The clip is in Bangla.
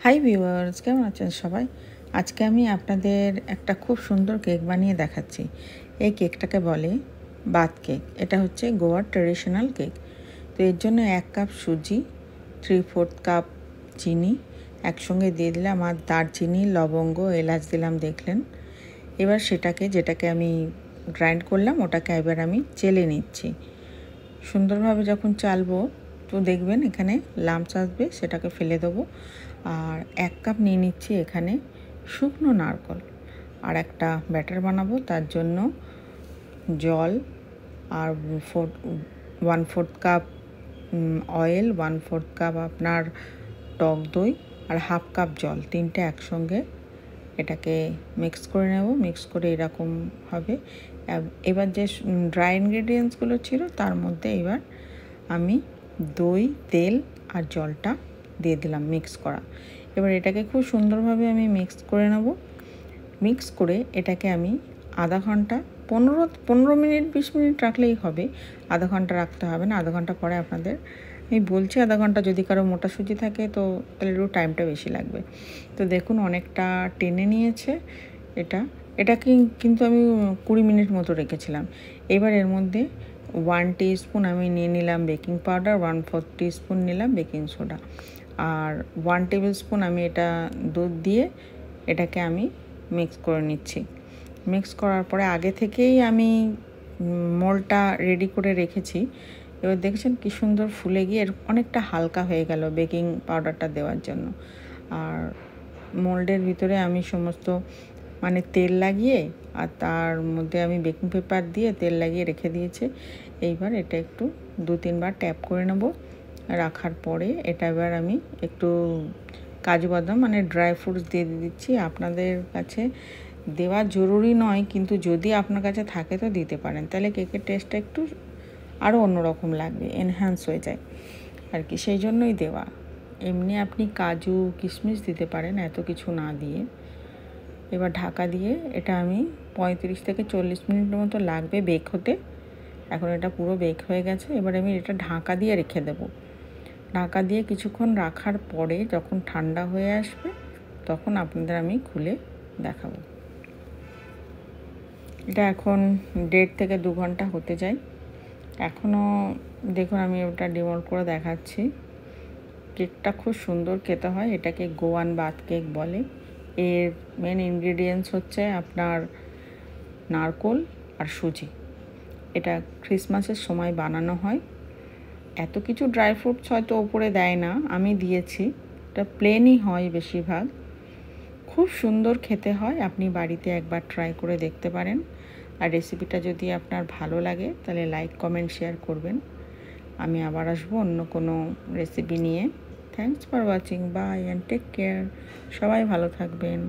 হাই ভিউয়ার্স, কেমন আছেন সবাই? আজকে আমি আপনাদের একটা খুব সুন্দর কেক বানিয়ে দেখাচ্ছি। এই কেকটাকে বলে বাত কেক। এটা হচ্ছে গোয়ার ট্রেডিশনাল কেক। তো এর জন্য 1 কাপ সুজি, 3/4 কাপ চিনি একসঙ্গে দিয়ে দিলাম, আর দারচিনি, লবঙ্গ, এলাচ দিলাম দেখলেন। এবার যেটাকে আমি গ্রাইন্ড করলাম ওটাকে এবার আমি চেলে নিচ্ছি। সুন্দরভাবে যখন চালবো তো দেখবেন এখানে লাম্পস আসবে, সেটাকে ফেলে দেবো। আর 1 কাপ নিয়ে নিচ্ছি এখানে শুকনো নারকেল। আর একটা ব্যাটার বানাবো, তার জন্য জল আর 1/4 কাপ অয়েল, 1/4 কাপ আপনার টক দই আর 1/2 কাপ জল, তিনটে একসঙ্গে এটাকে মিক্স করে নেব। মিক্স করে এরকম হবে। এবার যে ড্রাই ইনগ্রেডিয়েন্টসগুলো ছিল তার মধ্যে এবার আমি দই, তেল আর জলটা দিয়ে দিলাম মিক্স করা। এবার এটাকে খুব সুন্দরভাবে আমি মিক্স করে নেব। মিক্স করে এটাকে আমি আধা ঘন্টা 15 মিনিট 20 মিনিট রাখলেই হবে। আধা ঘন্টা রাখতে হবে না। আধা ঘন্টা পরে আপনাদের আমি বলছি আধা ঘন্টা, যদি কারো মোটা সুজি থাকে তো তাহলে একটু টাইমটা বেশি লাগবে। তো দেখুন অনেকটা টেনে নিয়েছে এটাকে কিন্তু আমি 20 মিনিট মতো রেখেছিলাম। এবার এর মধ্যে 1 টিস্পুন আমি নিয়ে নিলাম বেকিং পাউডার, 1/4 টিস্পুন নিলাম বেকিং সোডা, আর 1 টেবিল স্পুন আমি এটা দুধ দিয়ে এটাকে আমি মিক্স করে নিচ্ছি। মিক্স করার পরে আগে থেকেই আমি মোলটা রেডি করে রেখেছি। এবার দেখছেন কি সুন্দর ফুলে গিয়ে অনেকটা হালকা হয়ে গেল বেকিং পাউডারটা দেওয়ার জন্য। আর মোল্ডের ভিতরে আমি সমস্ত তেল লাগিয়ে আর তার মধ্যে আমি বেকিং পেপার দিয়ে তেল লাগিয়ে রেখে দিয়েছি। এইবার এটা একটু 2-3 বার ট্যাপ করে নেব। রাখার পরে এটা এবার আমি একটু কাজু বাদাম ড্রাই ফ্রুটস দিয়ে দিচ্ছি। আপনাদের কাছে দেওয়া জরুরি নয়, কিন্তু যদি আপনার কাছে থাকে তো দিতে পারেন, তাহলে কেকের টেস্টটা একটু আরও অন্যরকম লাগবে, এনহ্যান্স হয়ে যায় আর কি, সেই জন্যই দেওয়া। এমনি আপনি কাজু কিশমিশ দিতে পারেন এত কিছু না দিয়ে। এবার ঢাকা দিয়ে এটা আমি 35 থেকে 40 মিনিটের মতো লাগবে বেক হতে। এখন এটা পুরো বেক হয়ে গেছে। এবার আমি এটা ঢাকা দিয়ে রেখে দেবো। ঢাকা দিয়ে কিছুক্ষণ রাখার পরে যখন ঠান্ডা হয়ে আসবে তখন আপনাদের আমি খুলে দেখাবো। এটা এখন 1.5 থেকে 2 ঘন্টা হতে যায়। এখনও দেখুন আমি ওটা ডিমোল্ড করে দেখাচ্ছি। কেকটা খুব সুন্দর খেতে হয়। এটাকে গোয়ান বাত কেক বলে। এর মেন ইনগ্রেডিয়েন্টস হচ্ছে আপনার নারকেল আর সুজি। এটা ক্রিসমাসের সময় বানানো হয়। এত কিছু ড্রাই ফ্রুটস হয়তো ওপরে দেয় না, আমি দিয়েছি। এটা প্লেনই হয় বেশিরভাগ। খুব সুন্দর খেতে হয়। আপনি বাড়িতে একবার ট্রাই করে দেখতে পারেন। আর রেসিপিটা যদি আপনার ভালো লাগে তাহলে লাইক, কমেন্ট, শেয়ার করবেন। আমি আবার আসবো অন্য কোনো রেসিপি নিয়ে। Thanks for watching. Bye and take care. সবাই ভালো থাকবেন।